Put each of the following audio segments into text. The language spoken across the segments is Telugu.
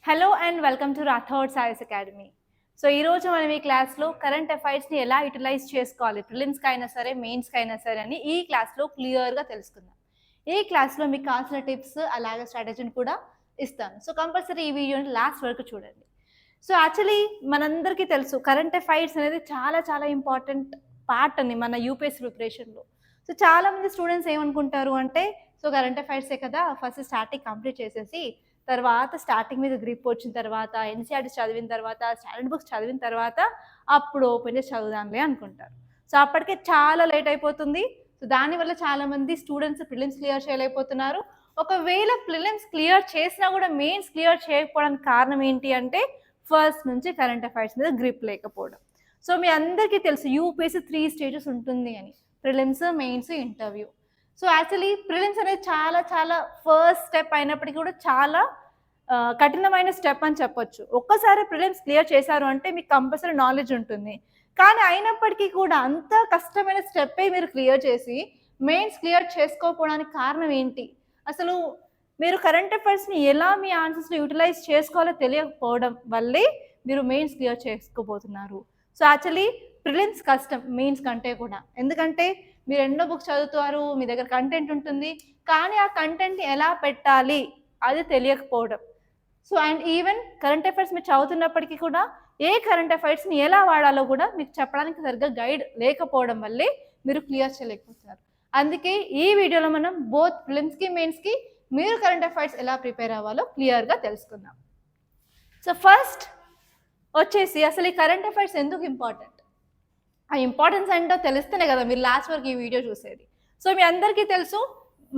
Hello and welcome to Rathod science academy. So ఈరోజు మనం ఈ క్లాస్లో కరెంట్ అఫైర్స్ని ఎలా యూటిలైజ్ చేసుకోవాలి, ప్రిలిమ్స్కి అయినా సరే మెయిన్స్కి అయినా సరే అని ఈ క్లాస్లో క్లియర్గా తెలుసుకుందాం. ఈ క్లాస్లో మీకు కావాల్సిన టిప్స్ అలాగే స్ట్రాటజీని కూడా ఇస్తాను. సో కంపల్సరీ ఈ వీడియోని లాస్ట్ వరకు చూడండి. సో యాక్చువల్లీ మనందరికీ తెలుసు కరెంట్ అఫైర్స్ అనేది చాలా చాలా ఇంపార్టెంట్ పార్ట్ అని మన యూపీఎస్సీ ప్రిపరేషన్లో. సో చాలామంది స్టూడెంట్స్ ఏమనుకుంటారు అంటే సో కరెంట్ అఫైర్సే కదా, ఫస్ట్ స్టార్టింగ్ కంప్లీట్ చేసేసి తర్వాత స్టార్టింగ్ మీద గ్రిప్ వచ్చిన తర్వాత ఎన్సీఆర్టీ చదివిన తర్వాత స్టాండర్డ్ బుక్స్ చదివిన తర్వాత అప్పుడు ఓపెన్ చేసి చదువుదాంలే అనుకుంటారు. సో అప్పటికే చాలా లేట్ అయిపోతుంది. సో దానివల్ల చాలామంది స్టూడెంట్స్ ప్రిలిమ్స్ క్లియర్ చేయలేకపోతున్నారు. ఒకవేళ ప్రిలిమ్స్ క్లియర్ చేసినా కూడా మెయిన్స్ క్లియర్ చేయకపోవడానికి కారణం ఏంటి అంటే ఫస్ట్ నుంచి కరెంట్ అఫైర్స్ మీద గ్రిప్ లేకపోవడం. సో మీ అందరికీ తెలుసు యూపీఎస్సీ 3 స్టేజెస్ ఉంటుంది అని, prelims, mains, interview. So actually prelims అనేది చాలా చాలా ఫస్ట్ స్టెప్ అయినప్పటికీ కూడా చాలా కఠినమైన స్టెప్ అని చెప్పొచ్చు. ఒక్కసారి ప్రిలిమ్స్ క్లియర్ చేశారు అంటే మీకు కంపల్సరీ నాలెడ్జ్ ఉంటుంది. కానీ అయినప్పటికీ కూడా అంత కష్టమైన స్టెప్పే మీరు క్లియర్ చేసి మెయిన్స్ క్లియర్ చేసుకోకపోవడానికి కారణం ఏంటి? అసలు మీరు కరెంట్ అఫైర్స్ని ఎలా మీ ఆన్సర్స్ని యూటిలైజ్ చేసుకోవాలో తెలియకపోవడం వల్లే మీరు మెయిన్స్ క్లియర్ చేసుకోబోతున్నారు. సో యాక్చువల్లీ ప్రిలిమ్స్ కష్టం మెయిన్స్ కంటే కూడా. ఎందుకంటే మీరు ఎన్నో బుక్స్ చదువుతారు, మీ దగ్గర కంటెంట్ ఉంటుంది, కానీ ఆ కంటెంట్ని ఎలా పెట్టాలి అది తెలియకపోవడం. So and even current affairs మీరు చదువుతున్నప్పటికీ కూడా ఏ కరెంట్ అఫైర్స్ని ఎలా వాడాలో కూడా మీకు చెప్పడానికి సరిగ్గా గైడ్ లేకపోవడం వల్లే మీరు క్లియర్ చేయలేకపోతున్నారు. అందుకే ఈ వీడియోలో మనం బోత్ ప్రిలిమ్స్కి మెయిన్స్కి మీరు కరెంట్ అఫైర్స్ ఎలా ప్రిపేర్ అవ్వాలో క్లియర్గా తెలుసుకుందాం. సో ఫస్ట్ వచ్చేసి అసలు ఈ కరెంట్ అఫైర్స్ ఎందుకు ఇంపార్టెంట్, ఆ ఇంపార్టెన్స్ ఏంటో తెలిస్తేనే కదా మీరు లాస్ట్ వరకు ఈ వీడియో చూసేది. సో మీ అందరికీ తెలుసు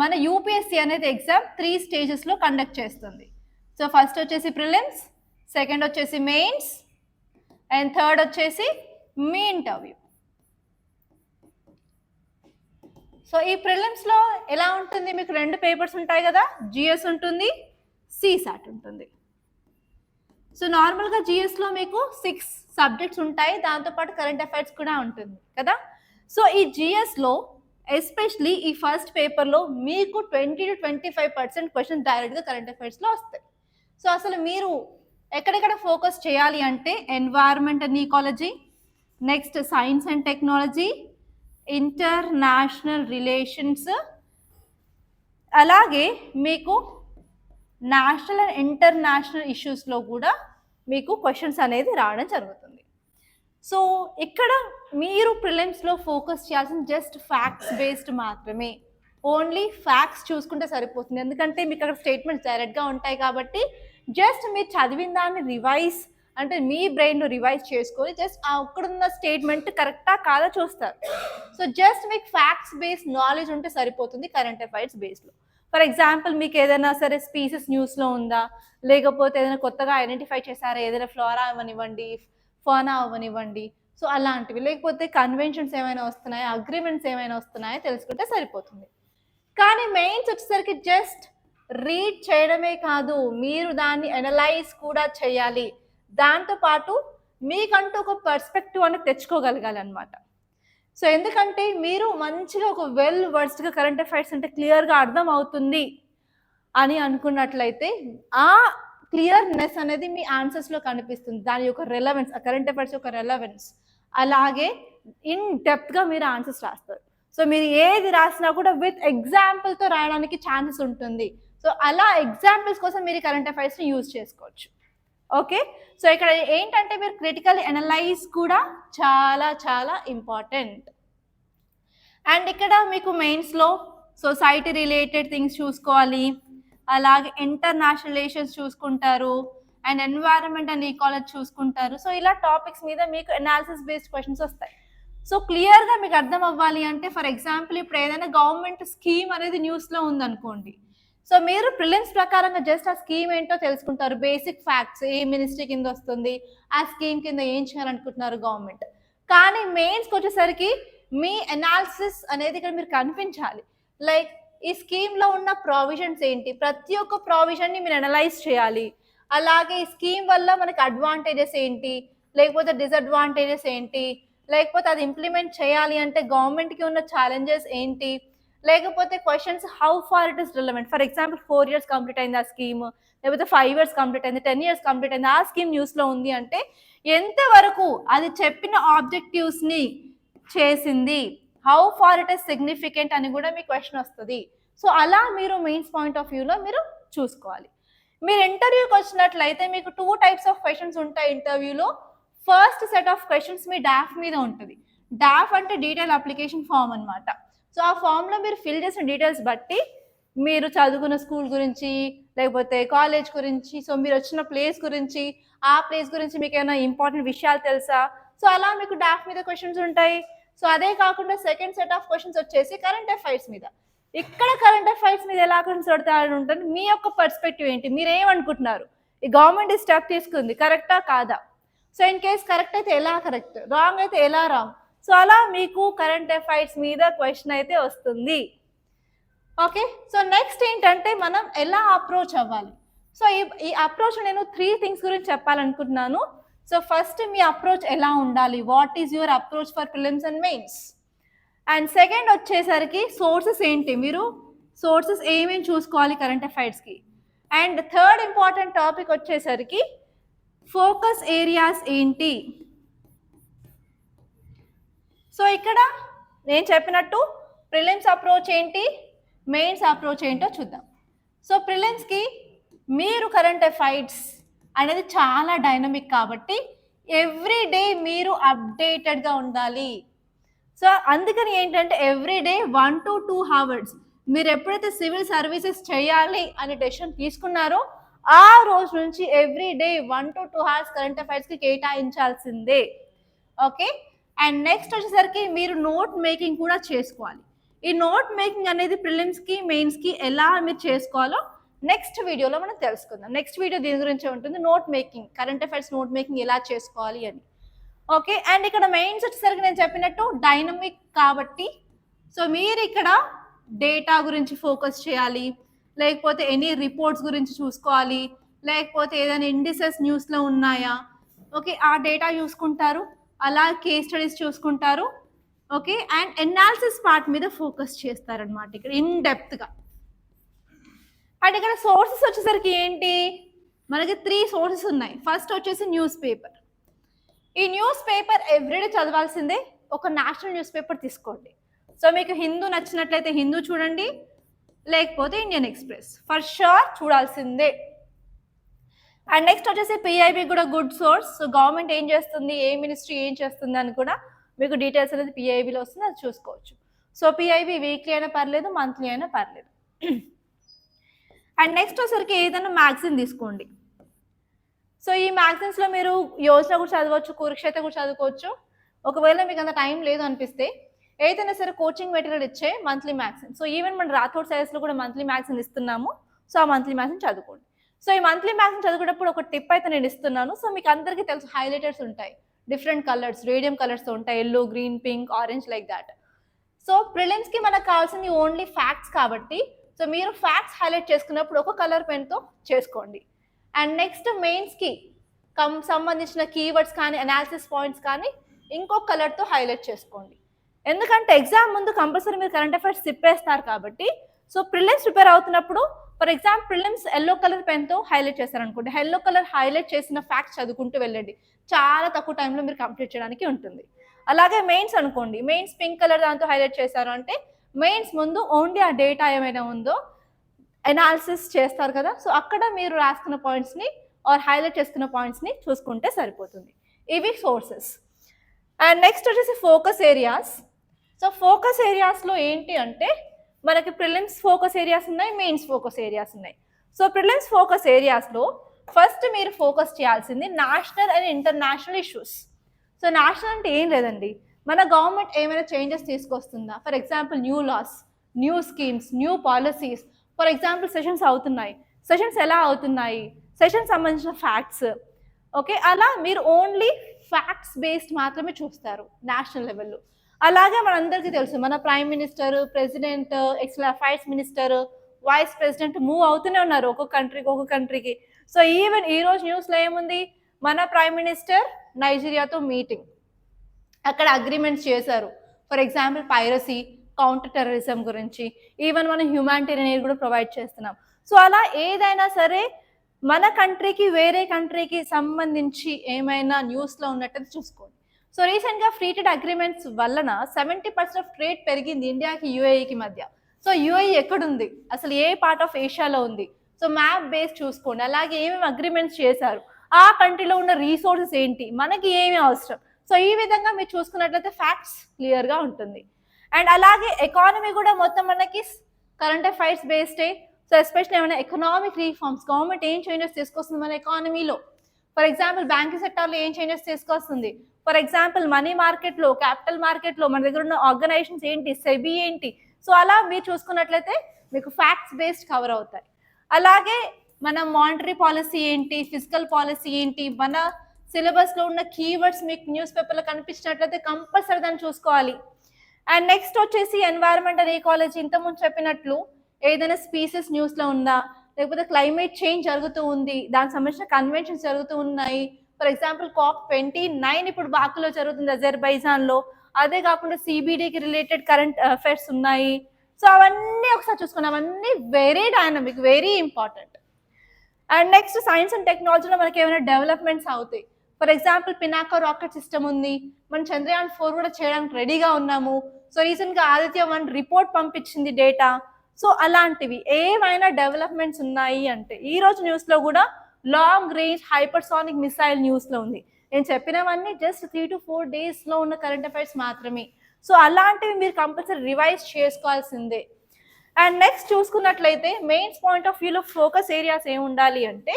మన యూపీఎస్సీ అనేది ఎగ్జామ్ 3 స్టేజెస్లో కండక్ట్ చేస్తుంది. సో ఫస్ట్ వచ్చేసి ప్రిలిమ్స్, సెకండ్ వచ్చేసి మెయిన్స్ అండ్ థర్డ్ వచ్చేసి మీ ఇంటర్వ్యూ. సో ఈ ప్రిలిమ్స్లో ఎలా ఉంటుంది, మీకు 2 పేపర్స్ ఉంటాయి కదా, జిఎస్ ఉంటుంది, సిసాట్ ఉంటుంది. సో నార్మల్గా జిఎస్లో మీకు 6 సబ్జెక్ట్స్ ఉంటాయి, దాంతోపాటు కరెంట్ అఫైర్స్ కూడా ఉంటుంది కదా. సో ఈ జిఎస్లో ఎస్పెషలీ ఈ ఫస్ట్ పేపర్లో మీకు 20 to 25% క్వశ్చన్స్ డైరెక్ట్గా కరెంట్ అఫైర్స్లో వస్తాయి. సో అసలు మీరు ఎక్కడెక్కడ ఫోకస్ చేయాలి అంటే environment and ecology, next science and technology, international relations, అలాగే మీకు నేషనల్ అండ్ ఇంటర్నేషనల్ ఇష్యూస్లో కూడా మీకు క్వశ్చన్స్ అనేది రావడం జరుగుతుంది. సో ఇక్కడ మీరు ప్రిలిమ్స్లో ఫోకస్ చేయాల్సిన జస్ట్ ఫ్యాక్ట్స్ బేస్డ్ మాత్రమే, ఓన్లీ ఫ్యాక్ట్స్ చూసుకుంటే సరిపోతుంది. ఎందుకంటే మీకు అక్కడ స్టేట్మెంట్స్ డైరెక్ట్గా ఉంటాయి కాబట్టి జస్ట్ మీరు చదివిన దాన్ని రివైజ్ అంటే మీ బ్రెయిన్లో రివైజ్ చేసుకొని జస్ట్ అక్కడున్న స్టేట్మెంట్ కరెక్టా కాదా చూస్తారు. సో జస్ట్ మీకు ఫ్యాక్ట్స్ బేస్డ్ నాలెడ్జ్ ఉంటే సరిపోతుంది కరెంట్ అఫైర్స్ బేస్లో. ఫర్ ఎగ్జాంపుల్ మీకు ఏదైనా సరే స్పీసెస్ న్యూస్లో ఉందా, లేకపోతే ఏదైనా కొత్తగా ఐడెంటిఫై చేశారా, ఏదైనా ఫ్లోరా అవ్వనివ్వండి, ఫోనా అవ్వనివ్వండి, సో అలాంటివి, లేకపోతే కన్వెన్షన్స్ ఏమైనా వస్తున్నాయా, అగ్రిమెంట్స్ ఏమైనా వస్తున్నాయో తెలుసుకుంటే సరిపోతుంది. కానీ మెయిన్స్ వచ్చేసరికి జస్ట్ రీడ్ చేయడమే కాదు, మీరు దాన్ని అనలైజ్ కూడా చేయాలి. దాంతోపాటు మీకంటూ ఒక పర్స్పెక్టివ్ అనేది తెచ్చుకోగలగాలి అనమాట. సో ఎందుకంటే మీరు మంచిగా ఒక వెల్ వర్స్డ్గా కరెంట్ అఫైర్స్ అంటే క్లియర్గా అర్థం అవుతుంది అని అనుకున్నట్లయితే ఆ క్లియర్నెస్ అనేది మీ ఆన్సర్స్లో కనిపిస్తుంది, దాని యొక్క రెలవెన్స్, ఆ కరెంట్ అఫైర్స్ యొక్క రెలవెన్స్. అలాగే ఇన్ డెప్త్గా మీరు ఆన్సర్స్ రాస్తారు. సో మీరు ఏది రాసినా కూడా విత్ ఎగ్జాంపుల్తో రాయడానికి ఛాన్సెస్ ఉంటుంది. సో అలా ఎగ్జాంపుల్స్ కోసం మీరు కరెంట్ అఫైర్స్ని యూజ్ చేసుకోవచ్చు. ఓకే, సో ఇక్కడ ఏంటంటే మీరు క్రిటికల్ అనలైజ్ కూడా చాలా చాలా ఇంపార్టెంట్. అండ్ ఇక్కడ మీకు మెయిన్స్లో సొసైటీ రిలేటెడ్ థింగ్స్ చూసుకోవాలి, అలాగే ఇంటర్నేషనల్ రిలేషన్స్ చూసుకుంటారు, అండ్ ఎన్వైరన్మెంట్ అండ్ ఈకాలజీ చూసుకుంటారు. సో ఇలా టాపిక్స్ మీద మీకు అనాలిసిస్ బేస్డ్ క్వశ్చన్స్ వస్తాయి. సో క్లియర్గా మీకు అర్థం అవ్వాలి అంటే ఫర్ ఎగ్జాంపుల్ ఇప్పుడు ఏదైనా గవర్నమెంట్ స్కీమ్ అనేది న్యూస్లో ఉందనుకోండి, సో మీరు ప్రిలిమ్స్ ప్రకారంగా జస్ట్ ఆ స్కీమ్ ఏంటో తెలుసుకుంటారు, బేసిక్ ఫ్యాక్ట్స్, ఏ మినిస్ట్రీ కింద వస్తుంది, ఆ స్కీమ్ కింద ఏం చేయాలనుకుంటున్నారు గవర్నమెంట్. కానీ మెయిన్స్కి వచ్చేసరికి మీ అనాలిసిస్ అనేది ఇక్కడ మీరు కనిపించాలి. లైక్ ఈ స్కీమ్లో ఉన్న ప్రావిజన్స్ ఏంటి, ప్రతి ఒక్క ప్రావిజన్ని మీరు అనలైజ్ చేయాలి. అలాగే ఈ స్కీమ్ వల్ల మనకి అడ్వాంటేజెస్ ఏంటి, లేకపోతే డిసడ్వాంటేజెస్ ఏంటి, లేకపోతే అది ఇంప్లిమెంట్ చేయాలి అంటే గవర్నమెంట్కి ఉన్న ఛాలెంజెస్ ఏంటి, లేకపోతే questions how far it is relevant. For example 4 years complete అయింది ఆ స్కీమ్, లేకపోతే 5 years కంప్లీట్ అయింది, 10 years కంప్లీట్ అయింది, ఆ స్కీమ్ న్యూస్లో ఉంది అంటే ఎంతవరకు అది చెప్పిన ఆబ్జెక్టివ్స్ని చేసింది, how far it is significant అని కూడా మీ క్వశ్చన్ వస్తుంది. సో అలా మీరు మెయిన్స్ పాయింట్ ఆఫ్ వ్యూలో మీరు చూసుకోవాలి. మీరు ఇంటర్వ్యూకి వచ్చినట్లయితే మీకు 2 types ఆఫ్ క్వశ్చన్స్ ఉంటాయి ఇంటర్వ్యూలో. First set of questions me DOF మీద ఉంటుంది. డాఫ్ అంటే డీటెయిల్ అప్లికేషన్ ఫామ్ అనమాట. సో ఆ ఫామ్లో మీరు ఫిల్ చేసిన డీటెయిల్స్ బట్టి మీరు చదువుకున్న స్కూల్ గురించి లేకపోతే కాలేజ్ గురించి, సో మీరు వచ్చిన ప్లేస్ గురించి, ఆ ప్లేస్ గురించి మీకు ఏమైనా ఇంపార్టెంట్ విషయాలు తెలుసా, సో అలా మీకు డాఫ్ మీద క్వశ్చన్స్ ఉంటాయి. సో అదే కాకుండా సెకండ్ సెట్ ఆఫ్ క్వశ్చన్స్ వచ్చేసి కరెంట్ అఫైర్స్ మీద. ఇక్కడ కరెంట్ అఫైర్స్ మీద ఎలా క్వశ్చన్స్ పెడతారని ఉంటుంది. మీ యొక్క పర్స్పెక్టివ్ ఏంటి, మీరు ఏమనుకుంటున్నారు, ఈ గవర్నమెంట్ ఈ స్టెప్ తీసుకుంది కరెక్టా కాదా, సో ఇన్ కేస్ కరెక్ట్ అయితే ఎలా కరెక్ట్, రాంగ్ అయితే ఎలా రాంగ్, సో అలా మీకు కరెంట్ అఫైర్స్ మీద క్వశ్చన్ అయితే వస్తుంది. ఓకే, సో నెక్స్ట్ ఏంటంటే మనం ఎలా అప్రోచ్ అవ్వాలి. సో ఈ అప్రోచ్ నేను 3 things గురించి చెప్పాలనుకుంటున్నాను. సో ఫస్ట్ మీ అప్రోచ్ ఎలా ఉండాలి, what is your approach for prelims and mains. And second వచ్చేసరికి సోర్సెస్ ఏంటి, మీరు సోర్సెస్ ఏమేమి చూసుకోవాలి కరెంట్ అఫైర్స్కి. అండ్ థర్డ్ ఇంపార్టెంట్ టాపిక్ వచ్చేసరికి ఫోకస్ ఏరియాస్ ఏంటి. సో ఇక్కడ నేను చెప్పినట్టు ప్రిలిమ్స్ అప్రోచ్ ఏంటి, మెయిన్స్ అప్రోచ్ ఏంటో చూద్దాం. సో ప్రిలిమ్స్కి మీరు కరెంట్ అఫైర్స్ అనేది చాలా డైనమిక్ కాబట్టి ఎవ్రీ డే మీరు అప్డేటెడ్గా ఉండాలి. సో అందుకని ఏంటంటే ఎవ్రీ డే 1 to 2 hours మీరు ఎప్పుడైతే సివిల్ సర్వీసెస్ చేయాలి అని డెసిషన్ తీసుకున్నారో ఆ రోజు నుంచి every day 1 to 2 hours current అఫైర్స్కి కేటాయించాల్సిందే. ఓకే, అండ్ నెక్స్ట్ వచ్చేసరికి మీరు నోట్ మేకింగ్ కూడా చేసుకోవాలి. ఈ నోట్ మేకింగ్ అనేది ప్రిలిమ్స్కి మెయిన్స్కి ఎలా మీరు చేసుకోవాలో నెక్స్ట్ వీడియోలో మనం తెలుసుకుందాం. నెక్స్ట్ వీడియో దీని గురించి ఉంటుంది, note making, current affairs note making ఎలా చేసుకోవాలి అని. ఓకే, అండ్ ఇక్కడ మెయిన్స్ వచ్చేసరికి నేను చెప్పినట్టు డైనమిక్ కాబట్టి సో మీరు ఇక్కడ డేటా గురించి ఫోకస్ చేయాలి, లేకపోతే ఎనీ రిపోర్ట్స్ గురించి చూసుకోవాలి, లేకపోతే ఏదైనా ఇండిసెస్ న్యూస్లో ఉన్నాయా, ఓకే ఆ డేటా చూసుకుంటారు, అలా కేస్ స్టడీస్ చూసుకుంటారు. ఓకే, అండ్ ఎనాలిసిస్ పార్ట్ మీద ఫోకస్ చేస్తారనమాట ఇక్కడ ఇన్ డెప్త్గా. అండ్ ఇక్కడ సోర్సెస్ వచ్చేసరికి ఏంటి, మనకి 3 sources ఉన్నాయి. ఫస్ట్ వచ్చేసి న్యూస్ పేపర్. ఈ న్యూస్ పేపర్ ఎవ్రీడే చదవాల్సిందే. ఒక నేషనల్ న్యూస్ పేపర్ తీసుకోండి. సో మీకు హిందూ నచ్చినట్లయితే హిందూ చూడండి, లేకపోతే ఇండియన్ ఎక్స్ప్రెస్ ఫర్ షూర్ చూడాల్సిందే. అండ్ నెక్స్ట్ వచ్చేసి పిఐబి కూడా గుడ్ సోర్స్. సో గవర్నమెంట్ ఏం చేస్తుంది, ఏ మినిస్ట్రీ ఏం చేస్తుంది అని కూడా మీకు డీటెయిల్స్ అనేది పిఐబిలో వస్తుంది, అది చూసుకోవచ్చు. సో పిఐబి వీక్లీ అయినా పర్లేదు, మంత్లీ అయినా పర్లేదు. అండ్ నెక్స్ట్ వచ్చేసరికి ఏదైనా మ్యాగజైన్ తీసుకోండి. సో ఈ మ్యాగజైన్స్లో మీరు యోజన కూడా చదవచ్చు, కురుక్షేత్ర కూడా చదువుకోవచ్చు. ఒకవేళ మీకు అంత టైం లేదు అనిపిస్తే ఏదైనా సరే కోచింగ్ మెటీరియల్ ఇచ్చే మంత్లీ మ్యాగజైన్. సో ఈవెన్ మన రాథోడ్ సైన్స్లో కూడా మంత్లీ మ్యాగజైన్ ఇస్తున్నాము. సో ఆ మంత్లీ మ్యాగజైన్ చదువుకోండి. సో ఈ మంత్లీ మ్యాగజైన్ చదువుకునేటప్పుడు ఒక టిప్ అయితే నేను ఇస్తున్నాను. సో మీకు అందరికీ తెలుసు హైలైటర్స్ ఉంటాయి, డిఫరెంట్ కలర్స్, రేడియం కలర్స్తో ఉంటాయి, yellow, green, pink, orange like that. So ప్రిలిమ్స్కి మనకు కావాల్సింది ఓన్లీ ఫ్యాక్ట్స్ కాబట్టి సో మీరు ఫ్యాక్ట్స్ హైలైట్ చేసుకున్నప్పుడు ఒక కలర్ పెన్తో చేసుకోండి. అండ్ నెక్స్ట్ మెయిన్స్కి సంబంధించిన కీవర్డ్స్ కానీ అనాలిసిస్ పాయింట్స్ కానీ ఇంకో కలర్తో హైలైట్ చేసుకోండి. ఎందుకంటే ఎగ్జామ్ ముందు కంపల్సరీ మీరు కరెంట్ అఫైర్స్ తిప్పేస్తారు కాబట్టి సో ప్రిలిమ్స్ ప్రిపేర్ అవుతున్నప్పుడు for example prelims yellow colour పెన్తో హైలైట్ చేస్తారనుకోండి, ఎల్లో కలర్ హైలైట్ చేసిన ఫ్యాక్ట్స్ చదువుకుంటూ వెళ్ళండి, చాలా తక్కువ టైంలో మీరు కంప్లీట్ చేయడానికి ఉంటుంది. అలాగే మెయిన్స్ అనుకోండి, మెయిన్స్ పింక్ కలర్ దాంతో హైలైట్ చేశారు అంటే మెయిన్స్ ముందు ఓన్లీ ఆ డేటా ఏమైనా ఉందో ఎనాలిసిస్ చేస్తారు కదా, సో అక్కడ మీరు రాసుకున్న పాయింట్స్ని ఆర్ హైలైట్ చేసుకున్న పాయింట్స్ని చూసుకుంటే సరిపోతుంది. ఇవి సోర్సెస్. అండ్ నెక్స్ట్ వచ్చేసి ఫోకస్ ఏరియాస్. సో ఫోకస్ ఏరియాస్లో ఏంటి అంటే మనకి ప్రిలిమ్స్ ఫోకస్ ఏరియాస్ ఉన్నాయి, మెయిన్స్ ఫోకస్ ఏరియాస్ ఉన్నాయి. సో ప్రిలిమ్స్ ఫోకస్ ఏరియాస్లో ఫస్ట్ మీరు ఫోకస్ చేయాల్సింది national and international issues. So national అంటే ఏం లేదండి, మన గవర్నమెంట్ ఏమైనా చేంజెస్ తీసుకొస్తుందా, for example new laws, new schemes, new policies, for example sessions అవుతున్నాయి, సెషన్స్ ఎలా అవుతున్నాయి, సెషన్స్ సంబంధించిన ఫ్యాక్ట్స్. ఓకే, అలా మీరు ఓన్లీ ఫ్యాక్ట్స్ బేస్డ్ మాత్రమే చూస్తారు నేషనల్ లెవెల్లో. అలాగే మనందరికీ తెలుసు మన prime minister, president, external affairs minister, vice president move అవుతూనే ఉన్నారు ఒక్కొక్క కంట్రీకి. సో ఈవెన్ ఈరోజు న్యూస్లో ఏముంది, మన ప్రైమ్ మినిస్టర్ నైజీరియాతో మీటింగ్, అక్కడ అగ్రిమెంట్స్ చేశారు. For example piracy, counter terrorism గురించి, ఈవెన్ మనం హ్యూమానిటేరియన్ ఎయిడ్ కూడా ప్రొవైడ్ చేస్తున్నాం. సో అలా ఏదైనా సరే మన కంట్రీకి వేరే కంట్రీకి సంబంధించి ఏమైనా న్యూస్లో ఉన్నట్టు చూసుకోండి. సో రీసెంట్గా ఫ్రీ ట్రేడ్ అగ్రిమెంట్స్ వలన 70% ఆఫ్ ట్రేడ్ పెరిగింది ఇండియాకి యూఏఈకి మధ్య. సో యూఏఈ ఎక్కడుంది, అసలు ఏ పార్ట్ ఆఫ్ ఏషియాలో ఉంది, సో మ్యాప్ బేస్ చూసుకోండి. అలాగే ఏమేమి అగ్రిమెంట్స్ చేశారు, ఆ కంట్రీలో ఉన్న రీసోర్సెస్ ఏంటి, మనకి ఏమి అవసరం. సో ఈ విధంగా మీరు చూసుకున్నట్లయితే ఫ్యాక్ట్స్ క్లియర్గా ఉంటుంది. అండ్ అలాగే ఎకానమీ కూడా మొత్తం మనకి కరెంట్ అఫైర్స్ బేస్డే. సో ఎస్పెషల్లీ ఏమైనా ఎకనామిక్ రీఫార్మ్స్, గవర్నమెంట్ ఏం చేంజెస్ తీసుకొస్తుంది మన ఎకానమీలో. ఫర్ ఎగ్జాంపుల్ బ్యాంకింగ్ సెక్టార్లో ఏం చేంజెస్ తీసుకొస్తుంది, ఫర్ ఎగ్జాంపుల్ మనీ మార్కెట్లో, క్యాపిటల్ మార్కెట్లో మన దగ్గర ఉన్న ఆర్గనైజేషన్స్ ఏంటి, సెబీ ఏంటి. సో అలా మీరు చూసుకున్నట్లయితే మీకు ఫ్యాక్ట్స్ బేస్డ్ కవర్ అవుతాయి. అలాగే మన మానిటరీ పాలసీ ఏంటి, ఫిజికల్ పాలసీ ఏంటి, మన సిలబస్లో ఉన్న కీవర్డ్స్ మీకు న్యూస్ పేపర్లో కనిపించినట్లయితే కంపల్సరీ దాన్ని చూసుకోవాలి. అండ్ నెక్స్ట్ వచ్చేసి ఎన్వైరన్మెంట్ అండ్ ఈకాలజీ. ఇంతకుముందు చెప్పినట్లు ఏదైనా స్పీసెస్ న్యూస్లో ఉందా, లేకపోతే క్లైమేట్ చేంజ్ జరుగుతూ ఉంది, దానికి సంబంధించిన కన్వెన్షన్స్ జరుగుతూ ఉన్నాయి. ఫర్ ఎగ్జాంపుల్ COP29 ఇప్పుడు బాకులో జరుగుతుంది అజర్బైజాన్లో. అదే కాకుండా CBDకి రిలేటెడ్ కరెంట్ అఫైర్స్ ఉన్నాయి. సో అవన్నీ ఒకసారి చూసుకున్నాం, అవన్నీ very dynamic, very important. And next science and టెక్నాలజీలో మనకి ఏమైనా డెవలప్మెంట్స్ అవుతాయి. For example Pinaka rocket system ఉంది, మనం చంద్రయాన్ 4 కూడా చేయడానికి రెడీగా ఉన్నాము. సో రీసెంట్గా ఆదిత్య-1 రిపోర్ట్ పంపించింది డేటా. సో అలాంటివి ఏమైనా డెవలప్మెంట్స్ ఉన్నాయి అంటే, ఈరోజు న్యూస్లో కూడా లాంగ్ రేంజ్ హైపర్సానిక్ మిసైల్ న్యూస్లో ఉంది. నేను చెప్పినవన్నీ జస్ట్ 3 to 4 డేస్లో ఉన్న కరెంట్ అఫైర్స్ మాత్రమే. సో అలాంటివి మీరు కంపల్సరీ రివైజ్ చేసుకోవాల్సిందే. అండ్ నెక్స్ట్ చూసుకున్నట్లయితే మెయిన్స్ పాయింట్ ఆఫ్ వ్యూలో ఫోకస్ ఏరియాస్ ఏమి ఉండాలి అంటే,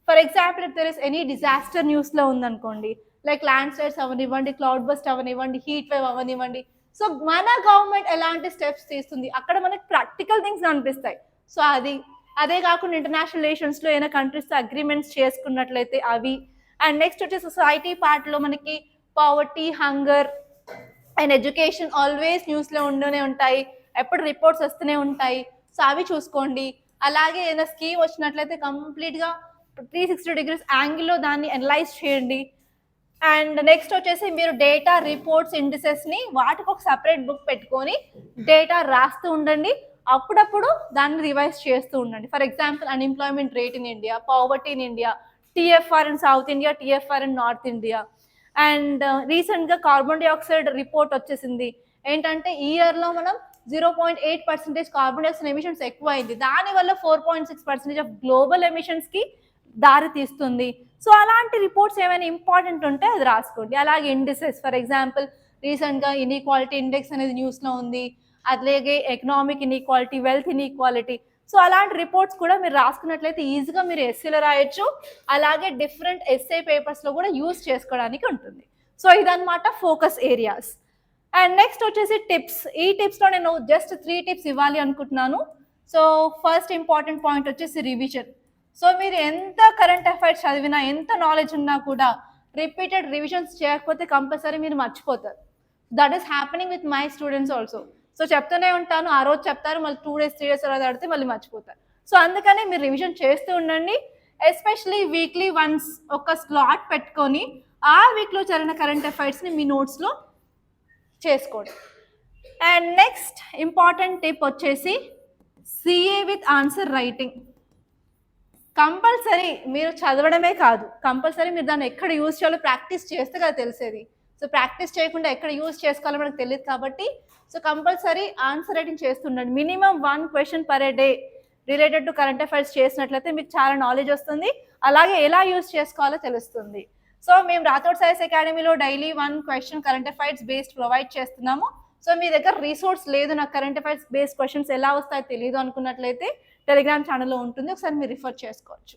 for example if there is any disaster న్యూస్లో ఉందనుకోండి, లైక్ ల్యాండ్ స్లైడ్స్ అవనివ్వండి, క్లౌడ్ బస్ట్ అవనివ్వండి, హీట్ వేవ్ అవనివ్వండి. సో మన గవర్నమెంట్ ఎలాంటి స్టెప్స్ తీస్తుంది, అక్కడ మనకి ప్రాక్టికల్ థింగ్స్ అనిపిస్తాయి. సో అదే కాకుండా ఇంటర్నేషనల్ రిలేషన్స్లో ఏదైనా కంట్రీస్తో అగ్రిమెంట్స్ చేసుకున్నట్లయితే అవి. అండ్ నెక్స్ట్ వచ్చే సొసైటీ పార్ట్లో మనకి poverty, hunger and education always న్యూస్లో ఉంటూనే ఉంటాయి, ఎప్పుడు రిపోర్ట్స్ వస్తూనే ఉంటాయి. సో అవి చూసుకోండి. అలాగే ఏదైనా స్కీమ్ వచ్చినట్లయితే కంప్లీట్గా 360 degrees యాంగిల్లో దాన్ని అనలైజ్ చేయండి. అండ్ నెక్స్ట్ వచ్చేసి మీరు డేటా, రిపోర్ట్స్, ఇండిసెస్ని వాటికి ఒక సపరేట్ బుక్ పెట్టుకొని డేటా రాస్తూ ఉండండి. అప్పుడప్పుడు దాన్ని రివైజ్ చేస్తూ ఉండండి. For example unemployment rate in India, poverty in India, TFR in south India, TFR in north India. And రీసెంట్గా కార్బన్ డైఆక్సైడ్ రిపోర్ట్ వచ్చేసింది. ఏంటంటే ఈ ఇయర్లో మనం 0.8% కార్బన్ డైఆక్సైడ్ ఎమిషన్స్ ఎక్కువ అయింది. దానివల్ల 4.6% ఆఫ్ గ్లోబల్ ఎమిషన్స్కి దారి తీస్తుంది. సో అలాంటి రిపోర్ట్స్ ఏమైనా ఇంపార్టెంట్ ఉంటే అది రాసుకోండి. అలాగే ఇండిసెస్, ఫర్ ఎగ్జాంపుల్ రీసెంట్గా ఇన్ఈక్వాలిటీ ఇండెక్స్ అనేది న్యూస్లో ఉంది, అలాగే economic inequality, wealth inequality. So అలాంటి రిపోర్ట్స్ కూడా మీరు రాసుకున్నట్లయితే ఈజీగా మీరు ఎస్సీలో రాయొచ్చు. అలాగే డిఫరెంట్ ఎస్ఏ పేపర్స్లో కూడా యూజ్ చేసుకోవడానికి ఉంటుంది. సో ఇదన్నమాట ఫోకస్ ఏరియాస్. అండ్ నెక్స్ట్ వచ్చేసి టిప్స్. ఈ టిప్స్లో నేను జస్ట్ 3 టిప్స్ ఇవ్వాలి అనుకుంటున్నాను. సో ఫస్ట్ ఇంపార్టెంట్ పాయింట్ వచ్చేసి రివిజన్. సో మీరు ఎంత కరెంట్ అఫైర్స్ చదివినా, ఎంత నాలెడ్జ్ ఉన్నా కూడా రిపీటెడ్ రివిజన్స్ చేయకపోతే కంపల్సరీ మీరు మర్చిపోతారు. That is happening with my students also. So చెప్తూనే ఉంటాను, ఆ రోజు చెప్తారు, మళ్ళీ 2 days 3 days తర్వాత ఆడితే మళ్ళీ మర్చిపోతారు. సో అందుకని మీరు రివిజన్ చేస్తూ ఉండండి. ఎస్పెషలీ వీక్లీ వన్స్ ఒక స్లాట్ పెట్టుకొని ఆ వీక్లో జరిగిన కరెంట్ అఫైర్స్ని మీ నోట్స్లో చేసుకోండి. అండ్ నెక్స్ట్ ఇంపార్టెంట్ టిప్ వచ్చేసి CA with answer writing. Compulsory మీరు చదవడమే కాదు, కంపల్సరీ మీరు దాన్ని ఎక్కడ యూజ్ చేయాలో ప్రాక్టీస్ చేస్తే కదా తెలిసేది. సో ప్రాక్టీస్ చేయకుండా ఎక్కడ యూజ్ చేసుకోవాలో మనకు తెలియదు కాబట్టి సో కంపల్సరీ ఆన్సర్ రైటింగ్ చేస్తుండండి. Minimum 1 question per day related to current affairs చేసినట్లయితే మీకు చాలా నాలెడ్జ్ వస్తుంది. అలాగే ఎలా యూజ్ చేసుకోవాలో తెలుస్తుంది. సో మేము రాథోడ్ సైన్స్ అకాడమీలో daily 1 question current affairs based provide చేస్తున్నాము. సో మీ దగ్గర రిసోర్స్ లేదు, నాకు కరెంట్ అఫైర్స్ బేస్డ్ క్వశ్చన్స్ ఎలా వస్తాయో తెలియదు అనుకున్నట్లయితే టెలిగ్రామ్ ఛానల్లో ఉంటుంది, ఒకసారి మీరు రిఫర్ చేసుకోవచ్చు.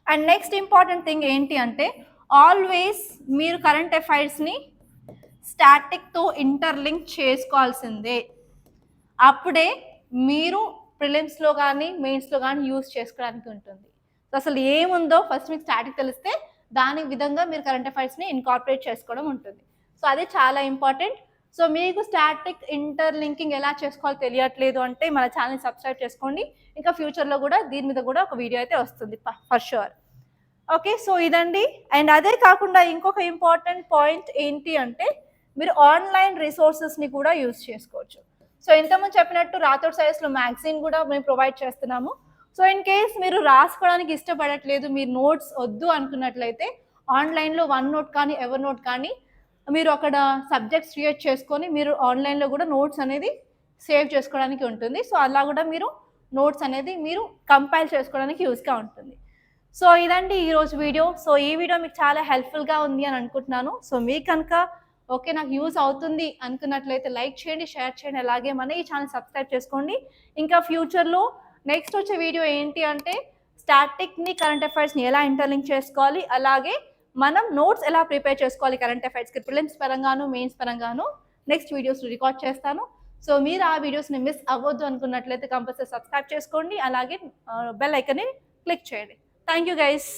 అండ్ నెక్స్ట్ ఇంపార్టెంట్ థింగ్ ఏంటి అంటే, ఆల్వేస్ మీరు కరెంట్ అఫైర్స్ని స్టాటిక్తో ఇంటర్లింక్ చేసుకోవాల్సిందే. అప్పుడే మీరు ప్రిలిమ్స్లో కానీ మెయిన్స్లో కానీ యూజ్ చేసుకోవడానికి ఉంటుంది. సో అసలు ఏముందో ఫస్ట్ మీకు స్టాటిక్ తెలిస్తే దాని విధంగా మీరు కరెంట్ అఫైర్స్ని ఇన్కార్పొరేట్ చేసుకోవడం ఉంటుంది. సో అది చాలా ఇంపార్టెంట్. సో మీకు స్టాటిక్ ఇంటర్లింకింగ్ ఎలా చేసుకోవాలో తెలియట్లేదు అంటే మన ఛానల్ని సబ్స్క్రైబ్ చేసుకోండి. ఇంకా ఫ్యూచర్లో కూడా దీని మీద కూడా ఒక వీడియో అయితే వస్తుంది ఫర్ షూర్. ఓకే, సో ఇదండి. అండ్ అదే కాకుండా ఇంకొక ఇంపార్టెంట్ పాయింట్ ఏంటి అంటే, మీరు ఆన్లైన్ రిసోర్సెస్ని కూడా యూజ్ చేసుకోవచ్చు. సో ఇంతకుముందు చెప్పినట్టు రాథోడ్ సైన్స్లో మ్యాగజైన్ కూడా మేము ప్రొవైడ్ చేస్తున్నాము. సో ఇన్ కేస్ మీరు రాసుకోవడానికి ఇష్టపడట్లేదు, మీరు నోట్స్ వద్దు అనుకున్నట్లయితే ఆన్లైన్లో వన్ నోట్ కానీ ఎవర్ నోట్ కానీ మీరు అక్కడ సబ్జెక్ట్స్ క్రియేట్ చేసుకొని మీరు ఆన్లైన్లో కూడా నోట్స్ అనేది సేవ్ చేసుకోవడానికి ఉంటుంది. సో అలా కూడా మీరు నోట్స్ అనేది మీరు కంపైల్ చేసుకోవడానికి యూస్గా ఉంటుంది. సో ఇదండి ఈరోజు వీడియో. సో ఈ వీడియో మీకు చాలా హెల్ప్ఫుల్గా ఉంది అని అనుకుంటున్నాను. సో మీకు కనుక ఓకే నాకు యూజ్ అవుతుంది అనుకున్నట్లయితే లైక్ చేయండి, షేర్ చేయండి, అలాగే మన ఈ ఛానల్ సబ్స్క్రైబ్ చేసుకోండి. ఇంకా ఫ్యూచర్లో నెక్స్ట్ వచ్చే వీడియో ఏంటి అంటే స్టాటిక్ని కరెంట్ అఫైర్స్ని ఎలా ఇంటర్లింక్ చేసుకోవాలి, అలాగే మనం నోట్స్ ఎలా ప్రిపేర్ చేసుకోవాలి కరెంట్ అఫైర్స్కి ప్రిలిమ్స్ పరంగాను మెయిన్స్ పరంగాను నెక్స్ట్ వీడియోస్ రికార్డ్ చేస్తాను. సో మీరు ఆ వీడియోస్ని మిస్ అవ్వద్దు అనుకున్నట్లయితే కంపల్సరీ సబ్స్క్రైబ్ చేసుకోండి, అలాగే బెల్ ఐకన్ని క్లిక్ చేయండి. Thank you guys.